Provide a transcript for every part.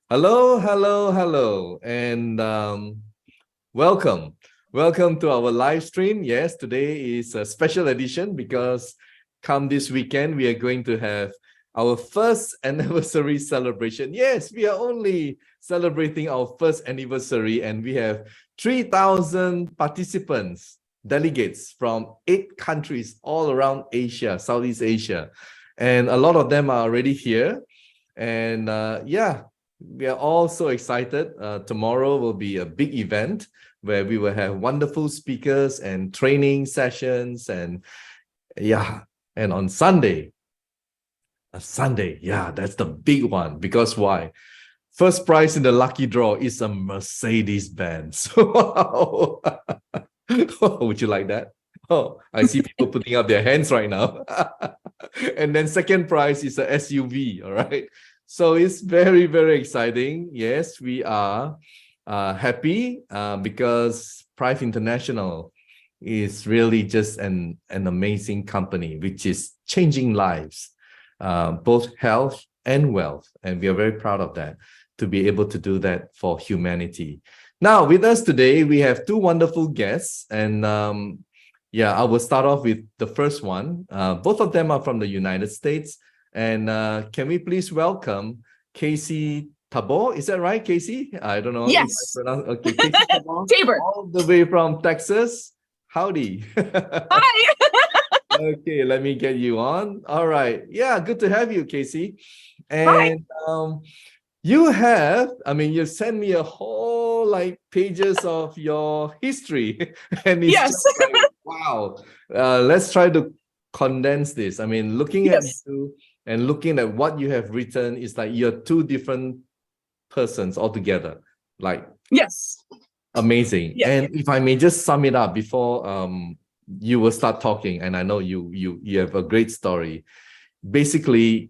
Hello, hello, hello, and welcome. Welcome to our live stream. Yes, today is a special edition because come this weekend, we are going to have our first anniversary celebration. Yes, we are only celebrating our first anniversary, and we have 3,000 participants, delegates from 8 countries all around Asia, Southeast Asia. And a lot of them are already here. And yeah, we are all so excited. Tomorrow will be a big event where we will have wonderful speakers and training sessions. And yeah, and on Sunday, yeah, that's the big one. Because why? First prize in the lucky draw is a Mercedes-Benz. Wow. Would you like that? Oh, I see people putting up their hands right now. And then second prize is a SUV, all right? So it's very, very exciting. Yes, we are happy because Prife International is really just an amazing company, which is changing lives, both health and wealth. And we are very proud of that, to be able to do that for humanity. Now, with us today, we have 2 wonderful guests. And yeah, I will start off with the first one. Both of them are from the United States. And can we please welcome Casey Tabor? Is that right, Casey? I don't know. Yes. If I pronounce. Okay, Casey Tabor, Tabor. all the way from Texas. Howdy. Hi. Okay, let me get you on. All right. Yeah, good to have you, Casey. And you have, you sent me a whole pages of your history. And it's Yes. just like, wow. Let's try to condense this. Looking at you and looking at what you have written, is like you're 2 different persons altogether. Yes. Amazing. Yes. And if I may just sum it up before you will start talking, and I know you have a great story. Basically,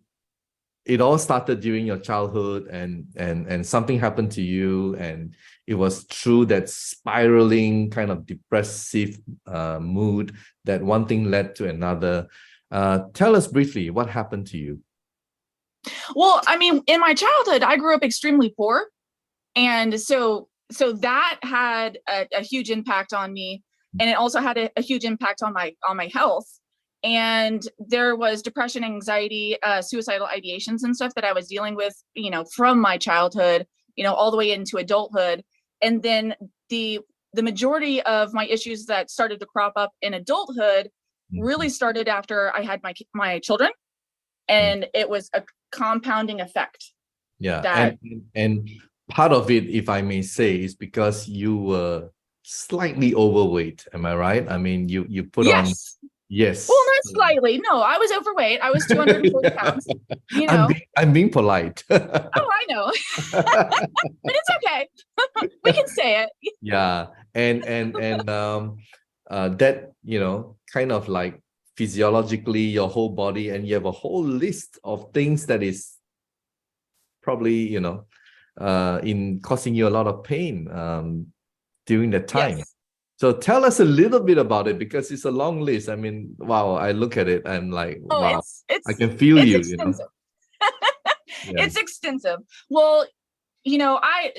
it all started during your childhood, and something happened to you, and it was through that spiraling kind of depressive mood that one thing led to another. Tell us briefly what happened to you. Well, in my childhood, I grew up extremely poor. And so that had a huge impact on me. And it also had a huge impact on my health. And there was depression, anxiety, suicidal ideations and stuff that I was dealing with, from my childhood, all the way into adulthood. And then the majority of my issues that started to crop up in adulthood really started after I had my children. And it was a compounding effect. Yeah. And part of it, if I may say, is because you were slightly overweight. Am I right? You put on. Yes. Well, not slightly. No, I was overweight. I was 240 pounds. I'm being polite. Oh, I know. But it's okay. We can say it. Yeah. And that, kind of like physiologically your whole body, and you have a whole list of things that is probably, in causing you a lot of pain during that time. Yes. So tell us a little bit about it, because it's a long list. Wow, I look at it, I'm like, wow, I can feel you. Extensive. It's extensive. Well,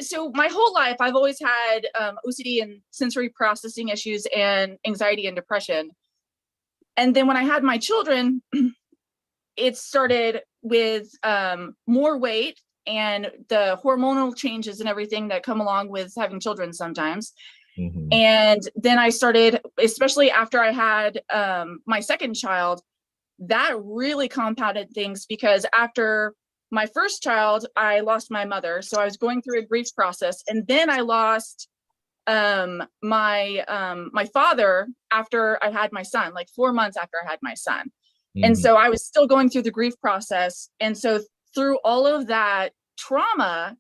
so my whole life, I've always had OCD and sensory processing issues and anxiety and depression. And then when I had my children, it started with more weight and the hormonal changes and everything that come along with having children sometimes. And then I started, especially after I had my second child, that really compounded things, because after my first child, I lost my mother. So I was going through a grief process. And then I lost my father after I had my son, like 4 months after I had my son. And so I was still going through the grief process. And so through all of that trauma,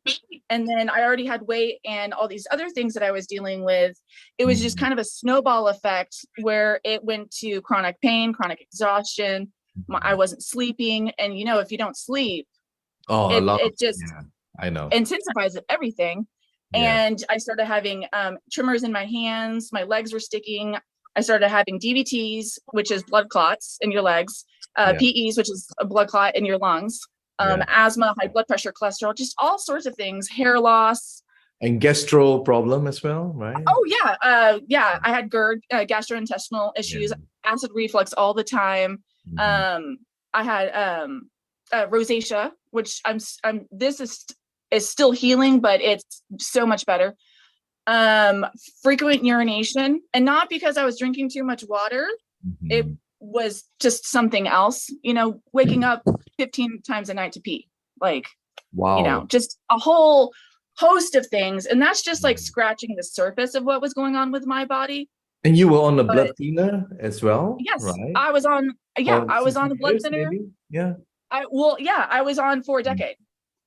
and then I already had weight and all these other things that I was dealing with, it was just kind of a snowball effect where it went to chronic pain, chronic exhaustion. I wasn't sleeping. And, if you don't sleep, it just I know, intensifies everything. Yeah. And I started having tremors in my hands. My legs were sticking. I started having DVTs, which is blood clots in your legs, PEs, which is a blood clot in your lungs. asthma, high blood pressure, cholesterol, just all sorts of things, hair loss. And gastro problem as well, right? Oh yeah. I had GERD, gastrointestinal issues, acid reflux all the time. I had rosacea, which this is still healing, but it's so much better. Frequent urination, and not because I was drinking too much water. It was just something else, waking up 15 times a night to pee, like, wow, just a whole host of things. And that's just like scratching the surface of what was going on with my body. And you were on the blood thinner as well? Yes, right? I was on, I was on the blood thinner. Maybe? Yeah. I was on for a decade.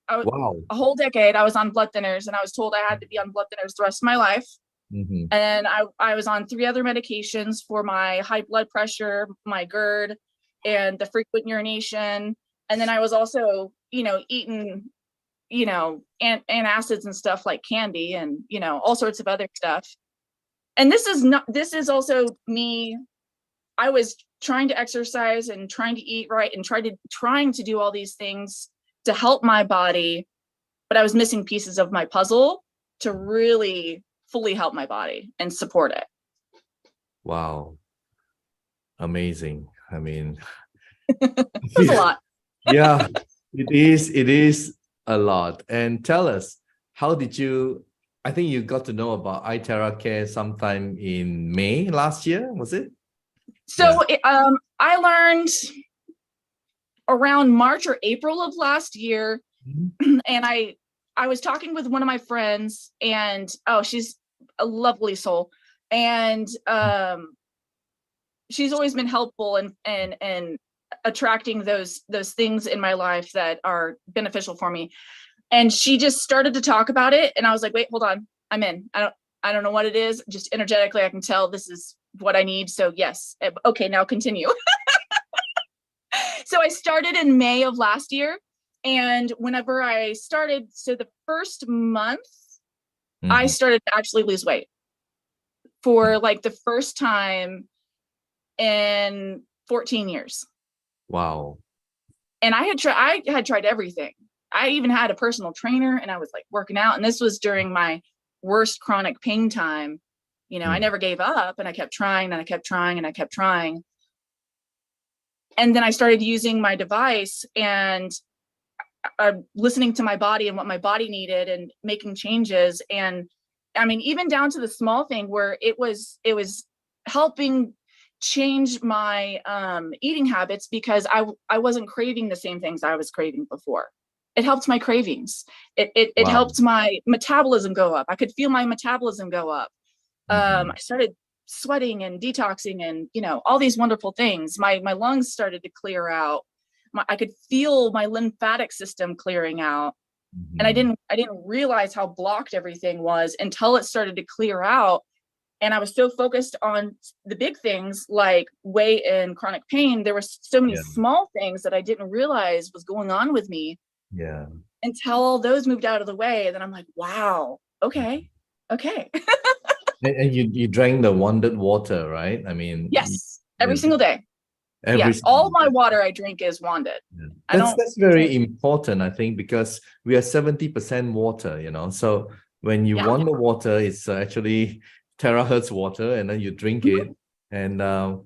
Wow. A whole decade I was on blood thinners, and I was told I had to be on blood thinners the rest of my life. And I was on 3 other medications for my high blood pressure, my GERD, and the frequent urination. And then I was also, eating, antacids and stuff like candy and, all sorts of other stuff. And this is also me. I was trying to exercise and trying to eat right and trying to do all these things to help my body, but I was missing pieces of my puzzle to really fully help my body and support it. Wow. Amazing. I mean, it's a lot. Yeah, it is a lot. And tell us, how did you, I think you got to know about iTeraCare sometime in May last year, was it? So I learned around March or April of last year. And I was talking with one of my friends, and she's a lovely soul. And she's always been helpful and attracting those things in my life that are beneficial for me. And she just started to talk about it. And I was like, wait, hold on. I'm in. I don't know what it is. Just energetically, I can tell this is what I need. So yes. Okay, now continue. So I started in May of last year. And whenever I started, so the first month, I started to actually lose weight for like the first time in 14 years. Wow. And I had tried everything. I even had a personal trainer, and I was like working out. And this was during my worst chronic pain time. I never gave up, and I kept trying, and I kept trying, and I kept trying. And then I started using my device and listening to my body and what my body needed and making changes. And I mean, even down to the small thing where it was helping change my eating habits, because I wasn't craving the same things I was craving before. It helped my cravings. It helped my metabolism go up. I could feel my metabolism go up. I started sweating and detoxing and, all these wonderful things. My lungs started to clear out. I could feel my lymphatic system clearing out. And I didn't realize how blocked everything was until it started to clear out. And I was so focused on the big things like weight and chronic pain. There were so many small things that I didn't realize was going on with me. Yeah. Until all those moved out of the way. And then I'm like, wow, okay. And you drank the wondered water, right? I mean, yes, every single day. All my water I drink is wanded. That's very important, I think, because we are 70% water, So when you want the water, it's actually terahertz water, and then you drink it, and a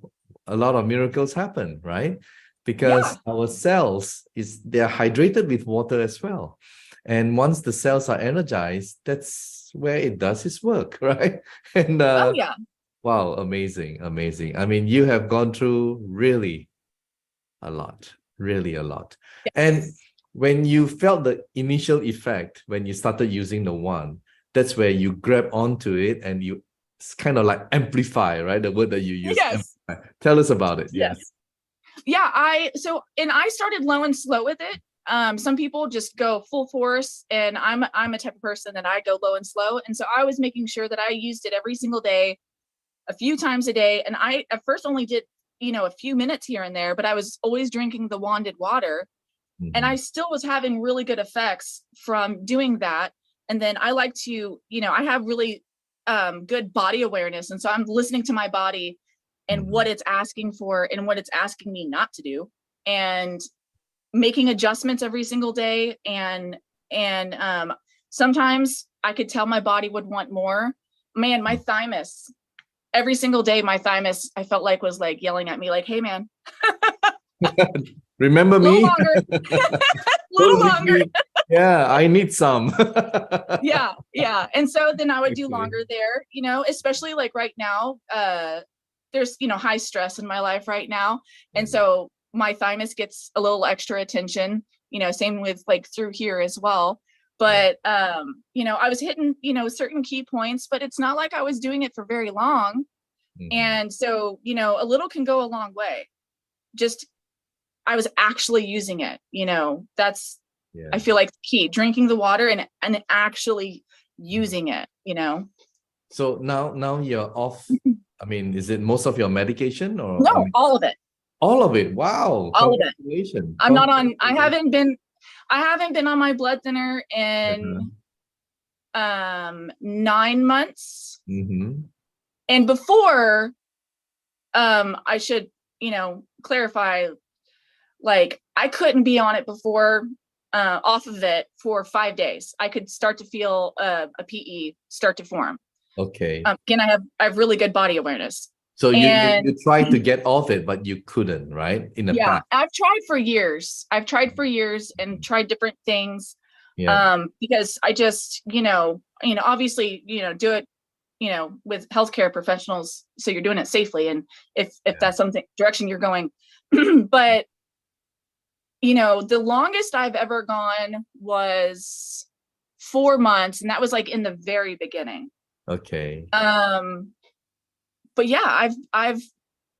lot of miracles happen, right? Because our cells they're hydrated with water as well. And once the cells are energized, that's where it does its work, right? And wow, amazing. I mean, you have gone through really a lot. Yes. And when you felt the initial effect, when you started using the one, that's where you grab onto it and you kind of like amplify, right? The word that you use. Yes. Amplify. Tell us about it. Yes. Yeah, I started low and slow with it. Some people just go full force, and I'm a type of person that I go low and slow. And so I was making sure that I used it every single day, a few times a day. And I at first only did, a few minutes here and there, but I was always drinking the wanded water. And I still was having really good effects from doing that. And then I like to, I have really good body awareness. And so I'm listening to my body and what it's asking for and what it's asking me not to do. And making adjustments every single day. And sometimes I could tell my body would want more. Man, my thymus, every single day, my thymus, I felt like was like yelling at me like, hey man, remember me? Little longer. Yeah, I need some. Yeah. And so then I would do longer there, you know, especially like right now, there's, you know, high stress in my life right now. And so my thymus gets a little extra attention, you know, same with like through here as well. But, you know, I was hitting, you know, certain key points, but it's not like I was doing it for very long. And so, you know, a little can go a long way. Just, I was actually using it, you know, that's, I feel like key, drinking the water and actually using it, you know. So now you're off. I mean, is it most of your medication or? No, I mean, all of it. All of it. Wow. All of it. I'm not on, I haven't been on my blood thinner in 9 months. And before, I should, you know, clarify, like I couldn't be on it before, off of it for 5 days. I could start to feel a PE start to form. Okay. Again, I have really good body awareness. So you tried to get off it, but you couldn't, right? In the past. I've tried for years. And tried different things. Because I just, you know, obviously, you know, do it, you know, with healthcare professionals. So you're doing it safely. And if that's something direction you're going, but you know, the longest I've ever gone was 4 months. And that was like in the very beginning. Okay. But yeah, I've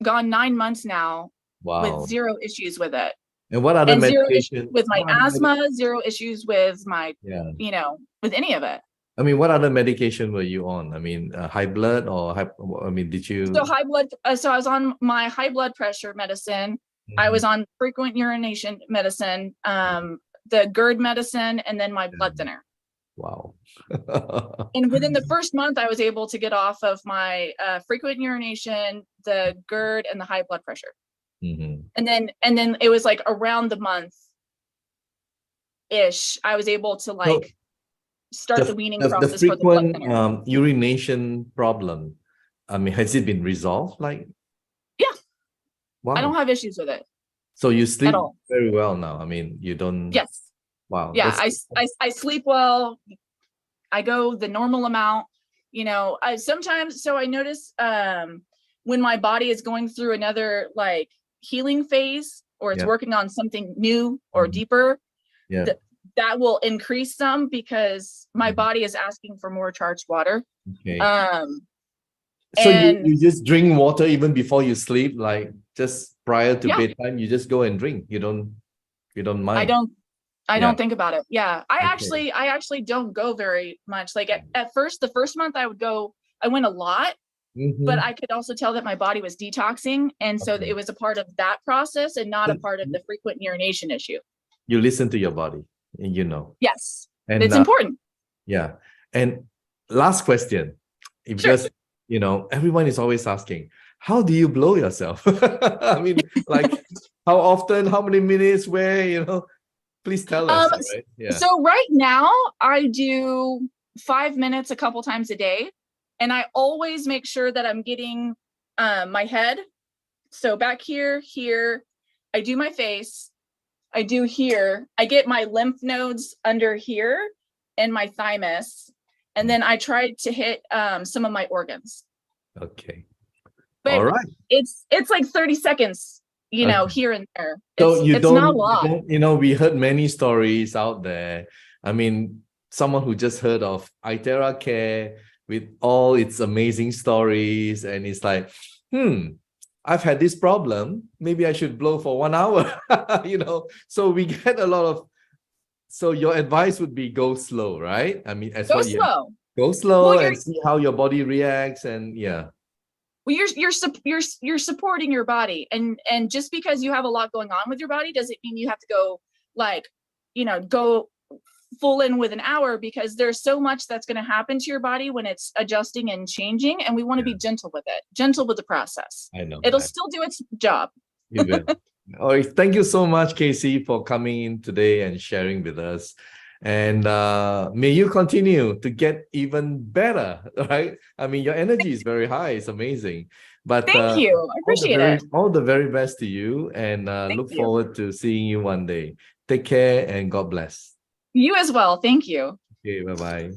gone 9 months now. Wow. With zero issues with it. And what other medication? With my asthma, zero issues with my, you know, with any of it. I mean, what other medication were you on? I mean, high blood or I mean, did you? So high blood. So I was on my high blood pressure medicine. I was on frequent urination medicine, the GERD medicine, and then my blood thinner. Wow. And within the first month, I was able to get off of my frequent urination, the GERD, and the high blood pressure. And then it was like around the month ish, I was able to like start the weaning process. The frequent urination problem, I mean, has it been resolved? Like, yeah. Wow. I don't have issues with it. So you sleep very well now. I mean, you don't. Yes. Wow. Yeah, I sleep well. I go the normal amount. You know, I notice when my body is going through another like healing phase, or it's working on something new or deeper, that will increase some because my body is asking for more charged water. Okay. So you just drink water even before you sleep, like just prior to bedtime, you just go and drink. You don't mind. I don't think about it. Yeah. I actually don't go very much. Like at first, the first month I went a lot, but I could also tell that my body was detoxing. And so it was a part of that process and not a part of the frequent urination issue. You listen to your body, you know. Yes. And it's important. Yeah. And last question, because, you know, everyone is always asking, how do you blow yourself? I mean, like how often, how many minutes, where, you know, please tell us. Right? Yeah. So right now I do 5 minutes a couple times a day. And I always make sure that I'm getting my head. So back here, I do my face. I do here. I get my lymph nodes under here and my thymus. And then I try to hit some of my organs. Okay. But all right. It's like 30 seconds, you know, here and there. So it's not a lot. You know, we heard many stories out there. I mean, someone who just heard of iTeraCare with all its amazing stories, and it's like, I've had this problem. Maybe I should blow for 1 hour. You know, so we get a lot of. So your advice would be go slow, right? I mean, go slow and see how your body reacts, and Well, you're supporting your body, and just because you have a lot going on with your body doesn't mean you have to go like, you know, go full in with an hour, because there's so much that's going to happen to your body when it's adjusting and changing, and we want to be gentle with the process. I know it'll still do its job. You will. All right. Thank you so much, Casey, for coming in today and sharing with us. And may you continue to get even better, right? I mean, your energy is very high. It's amazing. But Thank you. I appreciate it. all the very best to you, and Thank look you. forward to seeing you one day. Take care and God bless. You as well. Thank you. Okay, bye-bye.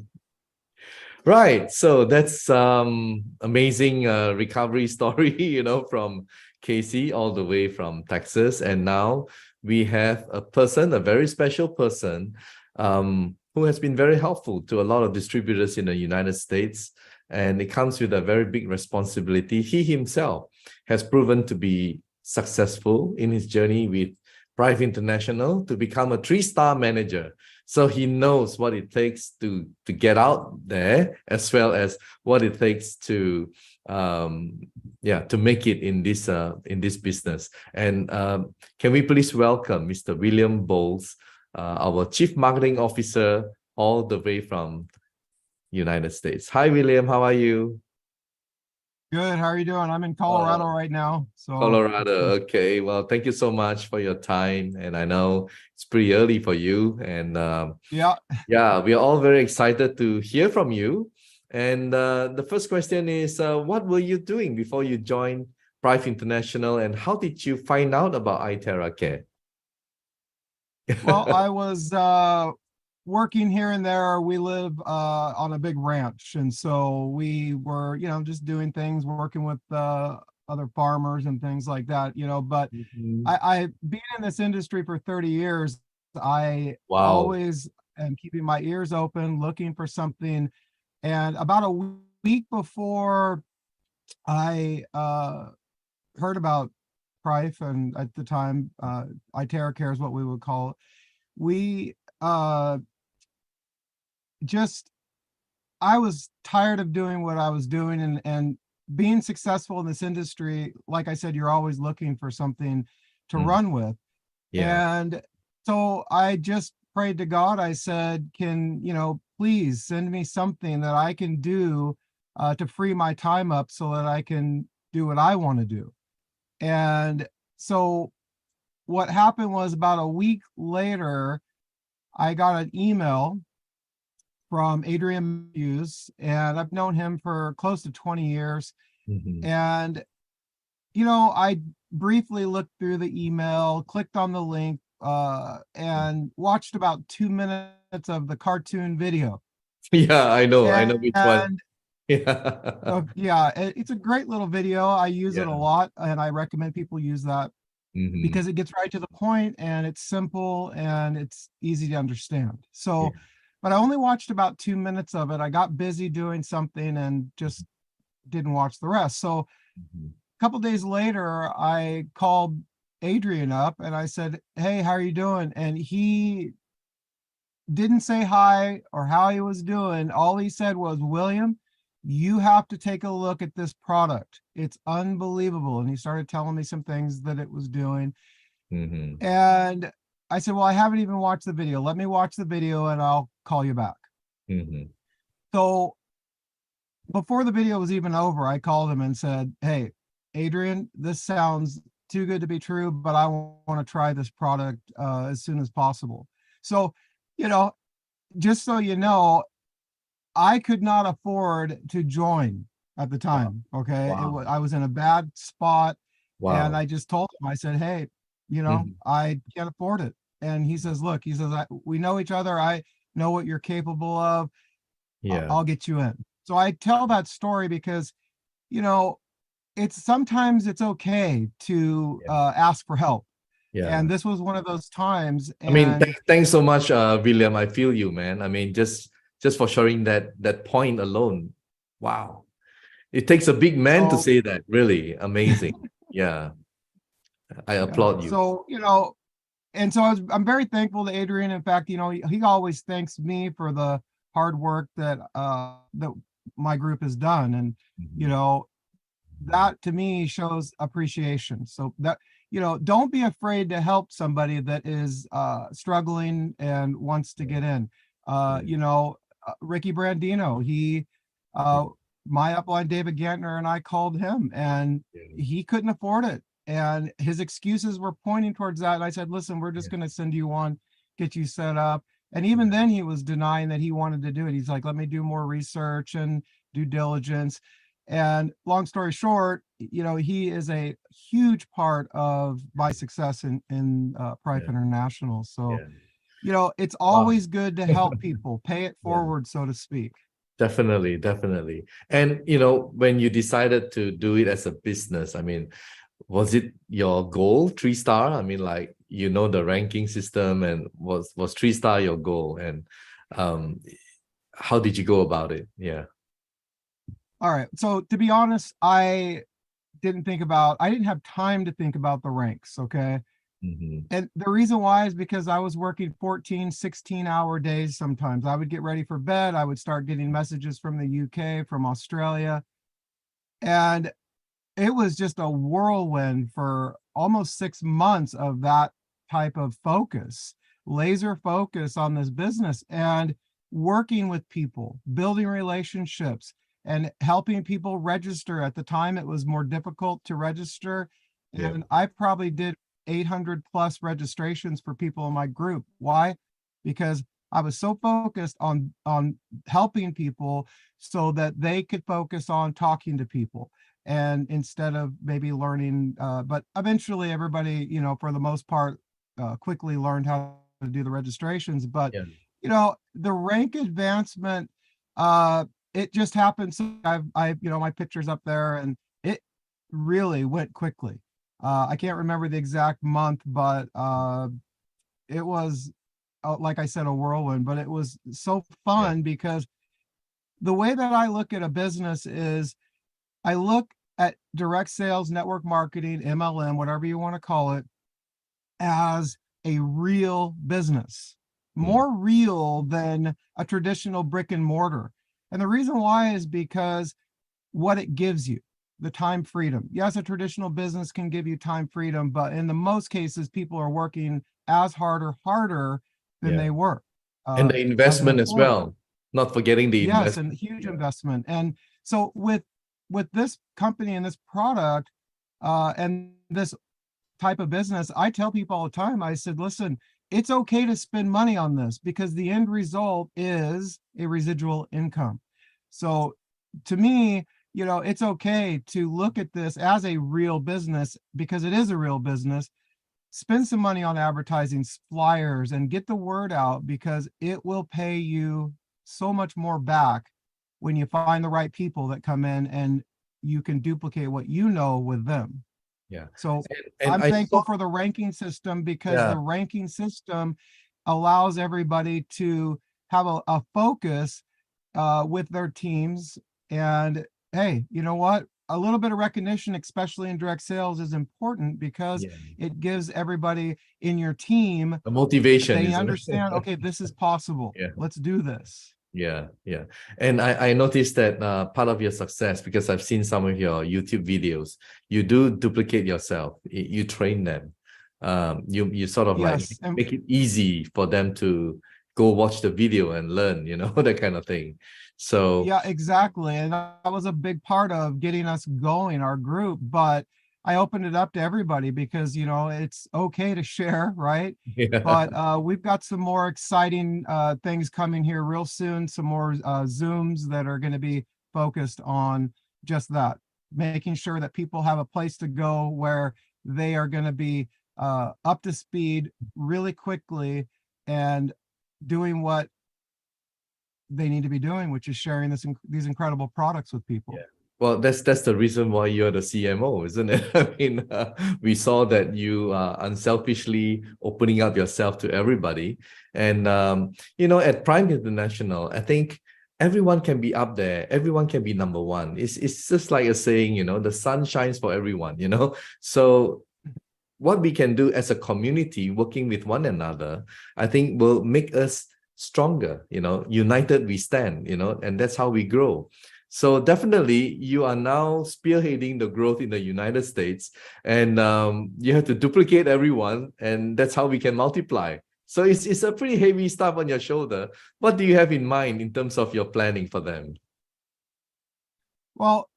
Right. So that's amazing recovery story, from Casey all the way from Texas. And now we have a person, a very special person, who has been very helpful to a lot of distributors in the United States. And it comes with a very big responsibility. He himself has proven to be successful in his journey with Prife International to become a 3-star manager. So he knows what it takes to get out there, as well as what it takes to make it in this business. And can we please welcome Mr. William Bowles, our Chief Marketing Officer, all the way from United States. Hi, William. How are you? Good. How are you doing? I'm in Colorado right now. So Colorado. Okay. Well, thank you so much for your time. And I know it's pretty early for you. And we are all very excited to hear from you. And the first question is, what were you doing before you joined Prife International, and how did you find out about iTeraCare? Well, I was working here and there. We live on a big ranch, and so we were, just doing things, working with other farmers and things like that, but I being in this industry for 30 years, I always am keeping my ears open, looking for something. And about a week before I heard about Prife, and at the time iTeraCare is what we would call it, we I was tired of doing what I was doing, and being successful in this industry. Like I said, you're always looking for something to run with. And so I just prayed to God. I said, can, please send me something that I can do to free my time up so that I can do what I want to do. And so what happened was, about a week later, I got an email from Adrian Hughes, and I've known him for close to 20 years. And, I briefly looked through the email, clicked on the link, and watched about 2 minutes of the cartoon video. Yeah, I know which one. Yeah, it's a great little video. I use it a lot, and I recommend people use that because it gets right to the point, and it's simple, and it's easy to understand. So, but I only watched about 2 minutes of it. I got busy doing something and just didn't watch the rest. So a couple days later, I called Adrian up and I said, hey, how are you doing? And he didn't say hi or how he was doing. All he said was, William, you have to take a look at this product. It's unbelievable. And he started telling me some things that it was doing. And I said, well, I haven't even watched the video. Let me watch the video and I'll call you back. So before the video was even over, I called him and said, hey, Adrian, this sounds too good to be true, but I want to try this product as soon as possible. So, just so you know, I could not afford to join at the time. Okay. I was in a bad spot. And I just told him, I said, hey, I can't afford it. And he says, look, we know each other. I know what you're capable of. I'll get you in. So I tell that story because, sometimes it's okay to ask for help. And this was one of those times. And I mean, thanks so much, William. I feel you, man. I mean, just for sharing that point alone. Wow. It takes a big man to say that. Really amazing. I applaud you. So, and so I'm very thankful to Adrian. In fact, he always thanks me for the hard work that my group has done. And, that to me shows appreciation. So that, don't be afraid to help somebody that is struggling and wants to get in. Ricky Brandino, my upline, David Gantner, and I called him, and he couldn't afford it. And his excuses were pointing towards that. And I said, listen, we're just going to send you on, get you set up. And even then he was denying that he wanted to do it. He's like, let me do more research and due diligence. And long story short, you know, he is a huge part of my success in Prife International. So, you know, it's always good to help people, pay it forward, so to speak. Definitely, definitely. And, you know, when you decided to do it as a business, I mean, was it your goal, 3-star? I mean, like, you know, the ranking system, and was 3-star your goal? And how did you go about it? Yeah. All right. So to be honest, I didn't have time to think about the ranks. Okay. And the reason why is because I was working 14, 16-hour days sometimes. I would get ready for bed. I would start getting messages from the UK, from Australia. And it was just a whirlwind for almost 6 months of that type of focus, laser focus on this business and working with people, building relationships, and helping people register. At the time, it was more difficult to register. And I probably did 800 plus registrations for people in my group. Why? Because I was so focused on helping people so that they could focus on talking to people, and instead of maybe learning, but eventually everybody, you know, for the most part, quickly learned how to do the registrations. But, you know, the rank advancement, it just happened. So I, you know, my picture's up there, and it really went quickly. I can't remember the exact month, but it was, like I said, a whirlwind, but it was so fun because the way that I look at a business is I look at direct sales, network marketing, MLM, whatever you want to call it, as a real business, more real than a traditional brick and mortar. And the reason why is because what it gives you, the time freedom. Yes, a traditional business can give you time freedom, but in the most cases, people are working as hard or harder than they were. And the investment as well, not forgetting the investment. Yes, and huge investment. And so with this company and this product and this type of business, I tell people all the time, I said, listen, it's okay to spend money on this because the end result is a residual income. So to me, you know, it's okay to look at this as a real business because it is a real business. Spend some money on advertising, flyers, and get the word out because it will pay you so much more back when you find the right people that come in and you can duplicate what you know with them. Yeah. So I'm thankful for the ranking system because the ranking system allows everybody to have a focus with their teams. And hey, you know what? A little bit of recognition, especially in direct sales, is important because it gives everybody in your team a motivation. They understand, okay, this is possible. Let's do this. Yeah. And I noticed that part of your success, because I've seen some of your YouTube videos, you do duplicate yourself. You train them. You sort of like make it easy for them to go watch the video and learn, you know, that kind of thing. So yeah, exactly. And that was a big part of getting us going, our group. But I opened it up to everybody because, you know, it's okay to share, right? But we've got some more exciting things coming here real soon, some more Zooms that are going to be focused on just that, making sure that people have a place to go where they are going to be up to speed really quickly and doing what they need to be doing, which is sharing these incredible products with people. Well, that's the reason why you're the CMO, isn't it? I mean, we saw that you are unselfishly opening up yourself to everybody. And, you know, at Prife International, I think everyone can be up there. Everyone can be number one. It's just like a saying, you know, the sun shines for everyone, you know? So what we can do as a community working with one another, I think will make us stronger, you know, united we stand, you know, and that's how we grow. So definitely you are now spearheading the growth in the United States, and you have to duplicate everyone, and that's how we can multiply. So it's a pretty heavy stuff on your shoulder. What do you have in mind in terms of your planning for them? Well,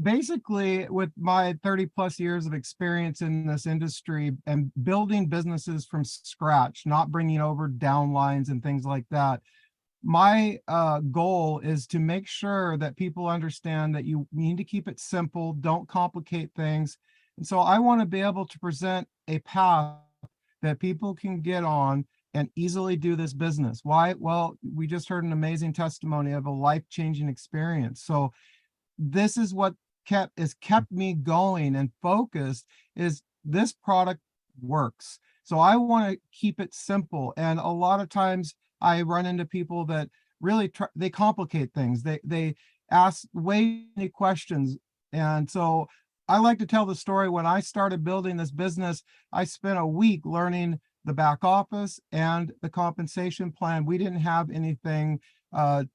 basically with my 30 plus years of experience in this industry and building businesses from scratch, not bringing over downlines and things like that, my goal is to make sure that people understand that you need to keep it simple, don't complicate things. And so I want to be able to present a path that people can get on and easily do this business. Why? Well, we just heard an amazing testimony of a life-changing experience. So this is what kept me going and focused, is this product works. So I want to keep it simple. And a lot of times I run into people that really they complicate things. They ask way many questions. And so I like to tell the story. When I started building this business, I spent a week learning the back office and the compensation plan. We didn't have anything to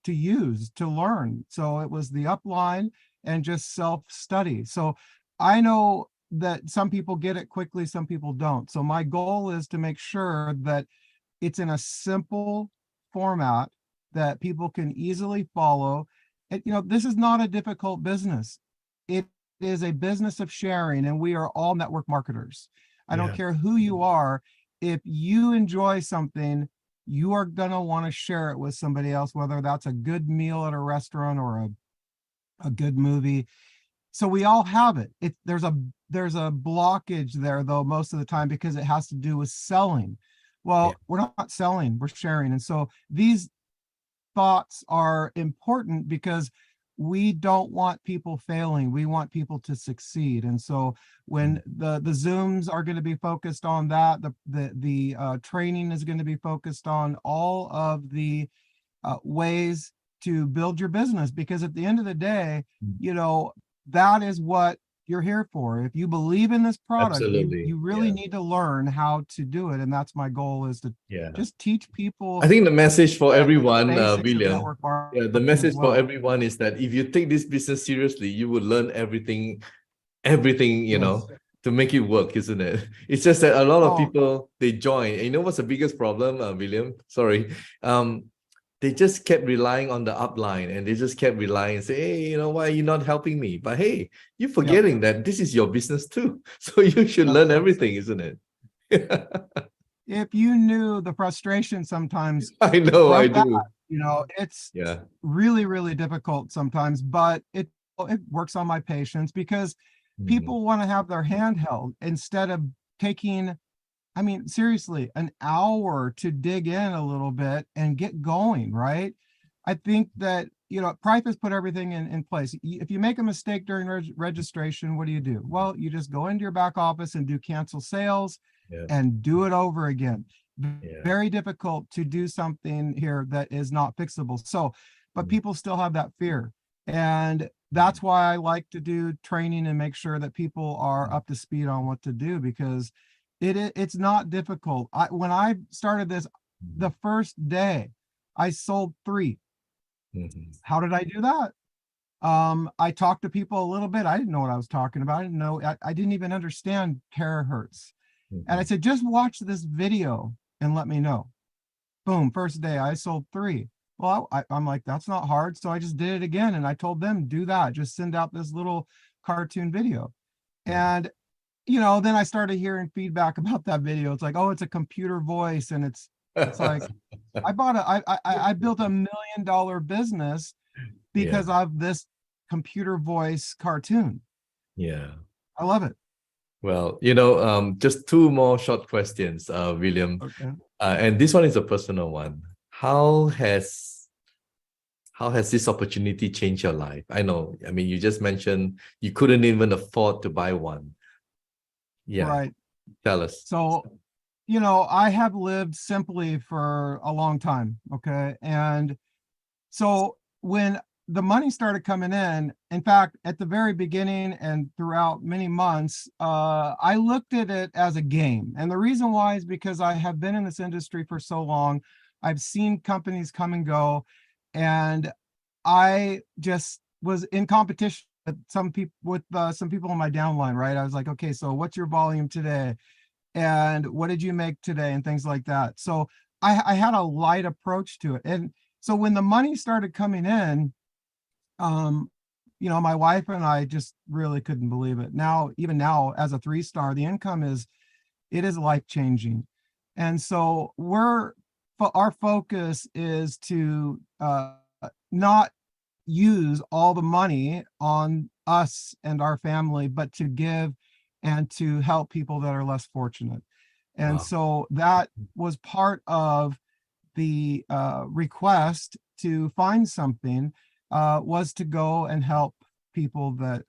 use, to learn. So it was the upline and just self-study. So I know that some people get it quickly, some people don't. So my goal is to make sure that it's in a simple format that people can easily follow. This is not a difficult business. It is a business of sharing, and we are all network marketers. I don't care who you are. If you enjoy something, you are going to want to share it with somebody else, whether that's a good meal at a restaurant or a good movie. So we all have it. There's a blockage there, though, most of the time, because it has to do with selling. Well, we're not selling, we're sharing. And so these thoughts are important because we don't want people failing. We want people to succeed. And so when the Zooms are going to be focused on that, the training is going to be focused on all of the ways to build your business, because at the end of the day, that is what you're here for. If you believe in this product, you really need to learn how to do it. And that's my goal, is to just teach people. I think the message for everyone, William, the message for everyone is that if you take this business seriously, you will learn everything, to make it work, isn't it? It's just that a lot of people, they join. And you know what's the biggest problem, William? Sorry. They just kept relying on the upline, and they just kept relying and say, hey, why are you not helping me? But hey, you're forgetting that this is your business too. So you should learn everything, isn't it? If you knew the frustration sometimes. I know, I do. It's really, really difficult sometimes, but it works on my patience, because people want to have their hand held instead of taking, seriously, an hour to dig in a little bit and get going, right? I think that, Prife has put everything in place. If you make a mistake during registration, what do? Well, you just go into your back office and do cancel sales and do it over again. Very difficult to do something here that is not fixable. So, but people still have that fear. And that's why I like to do training and make sure that people are up to speed on what to do, because it's not difficult. When I started this, the first day I sold 3. How did I do that? I talked to people a little bit. I didn't know what I was talking about. I didn't know. I didn't even understand terahertz. And I said, just watch this video and let me know. Boom, first day I sold 3. Well, I'm like, that's not hard. So I just did it again. And I told them, do that. Just send out this little cartoon video. And then I started hearing feedback about that video. It's like, oh, it's a computer voice. And it's like, I built $1 million business because of this computer voice cartoon. I love it. Well, just 2 more short questions, William. Okay. And this one is a personal one. How has this opportunity changed your life? I know, you just mentioned you couldn't even afford to buy one. Right. Tell us. So, I have lived simply for a long time. Okay. And so when the money started coming in fact, at the very beginning and throughout many months, I looked at it as a game. And the reason why is because I have been in this industry for so long. I've seen companies come and go, and I just was in competition with some people in my downline, right? I was like, okay, so what's your volume today? And what did you make today? And things like that. So I had a light approach to it. And so when the money started coming in, you know, my wife and I just really couldn't believe it. Now, even now, as a 3-star, the income is life-changing. And so our focus is to not use all the money on us and our family, but to give and to help people that are less fortunate. And so that was part of the request to find something, was to go and help people that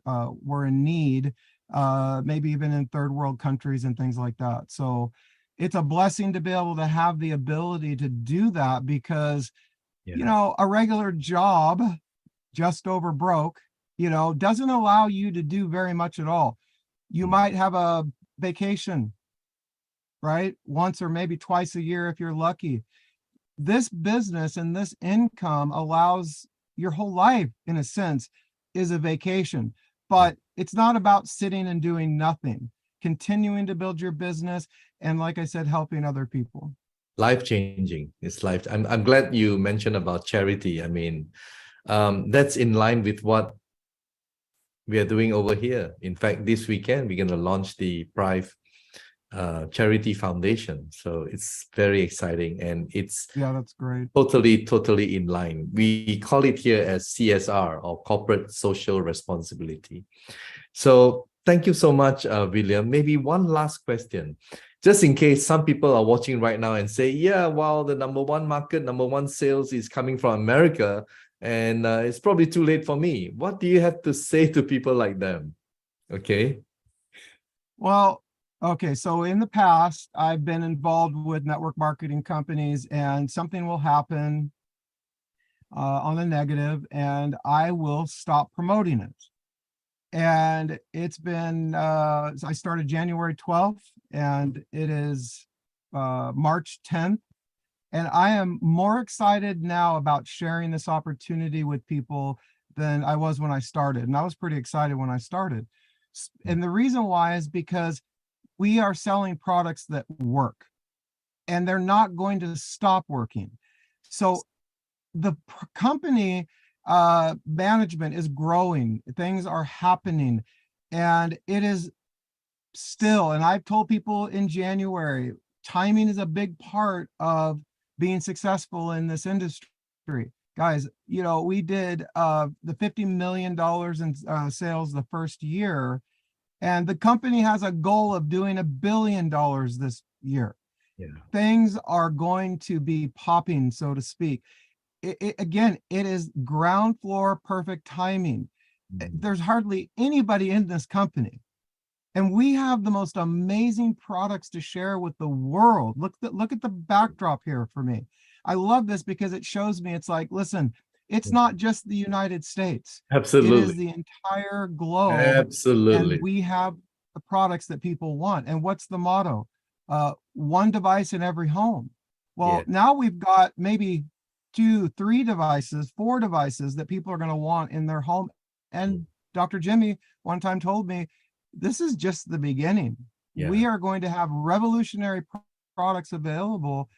were in need, maybe even in third world countries and things like that. So it's a blessing to be able to have the ability to do that, because, you know, a regular job, just over broke, you know, doesn't allow you to do very much at all. You might have a vacation, right? Once or maybe twice a year if you're lucky. This business and this income allows your whole life, in a sense, is a vacation. But it's not about sitting and doing nothing. Continuing to build your business, and like I said, helping other people. Life-changing. It's life. I'm glad you mentioned about charity. I mean, that's in line with what we are doing over here. In fact, this weekend, we're going to launch the Prife charity foundation. So it's very exciting, and it's that's great. Totally in line. We call it here as CSR, or corporate social responsibility. So thank you so much, William. Maybe one last question, just in case some people are watching right now and say, yeah, well, the number one sales is coming from America, and it's probably too late for me. What do you have to say to people like them? Okay. Well, okay, so in the past, I've been involved with network marketing companies, and something will happen on the negative, and I will stop promoting it. And it's been, I started January 12th, and it is March 10th. And I am more excited now about sharing this opportunity with people than I was when I started. And I was pretty excited when I started. And the reason why is because we are selling products that work, and they're not going to stop working. So the company management is growing, things are happening, and it is still, and I've told people in January, timing is a big part of being successful in this industry. Guys, you know, we did the $50 million in sales the first year, and the company has a goal of doing $1 billion this year. Things are going to be popping, so to speak. Again, it is ground floor perfect timing. There's hardly anybody in this company, and we have the most amazing products to share with the world. Look at the backdrop here for me. I love this because it shows me, it's like, listen, it's not just the United States. Absolutely. It is the entire globe. Absolutely. And we have the products that people want. And what's the motto? One device in every home. Well, now we've got maybe 2, 3 devices, 4 devices that people are going to want in their home. And Dr. Jimmy one time told me, this is just the beginning. We are going to have revolutionary products available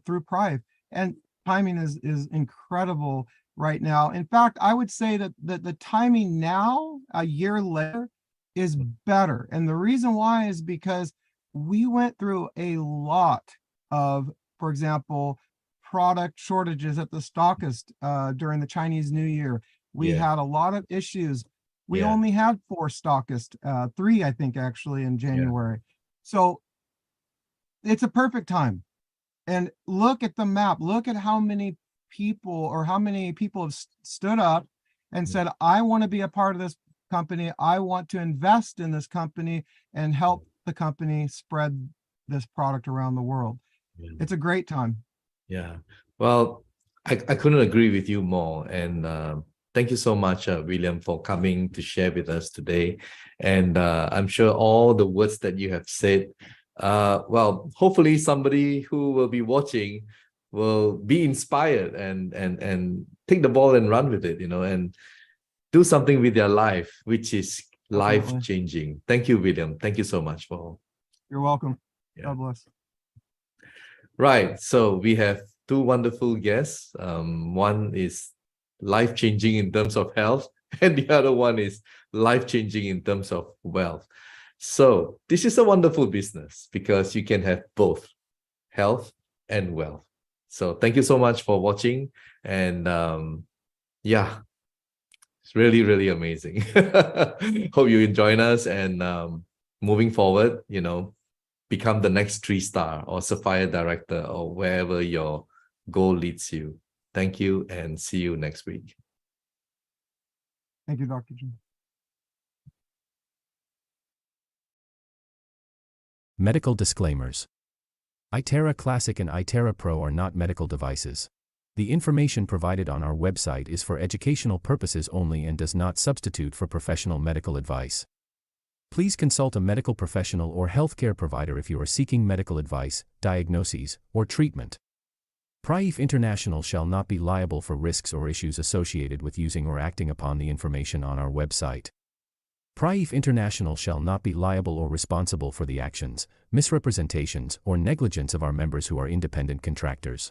through Prife, and timing is incredible right now. In fact, I would say that the timing now, a year later, is better. And the reason why is because we went through a lot of, for example, product shortages at the stockist during the Chinese New Year. We had a lot of issues. We only had 4 stockists, 3, I think, actually, in January. So it's a perfect time. And look at the map. Look at how many people have stood up and said, I want to be a part of this company. I want to invest in this company and help the company spread this product around the world. It's a great time. Well, I couldn't agree with you more. And thank you so much, William, for coming to share with us today. And I'm sure all the words that you have said, well, hopefully somebody who will be watching will be inspired and take the ball and run with it, you know, and do something with their life, which is life-changing. Thank you, William. Thank you so much for. You're welcome. God bless. Right. So we have 2 wonderful guests. One is life-changing in terms of health, and the other one is life-changing in terms of wealth. So this is a wonderful business because you can have both health and wealth. So thank you so much for watching. And yeah, it's really, really amazing. Hope you join us, and moving forward, you know, become the next 3-star or Sapphire Director or wherever your goal leads you. Thank you, and see you next week. Thank you, Dr. Jim. Medical disclaimers. iTera Classic and iTera Pro are not medical devices. The information provided on our website is for educational purposes only and does not substitute for professional medical advice. Please consult a medical professional or healthcare provider if you are seeking medical advice, diagnoses, or treatment. Prife International shall not be liable for risks or issues associated with using or acting upon the information on our website. Prife International shall not be liable or responsible for the actions, misrepresentations, or negligence of our members who are independent contractors.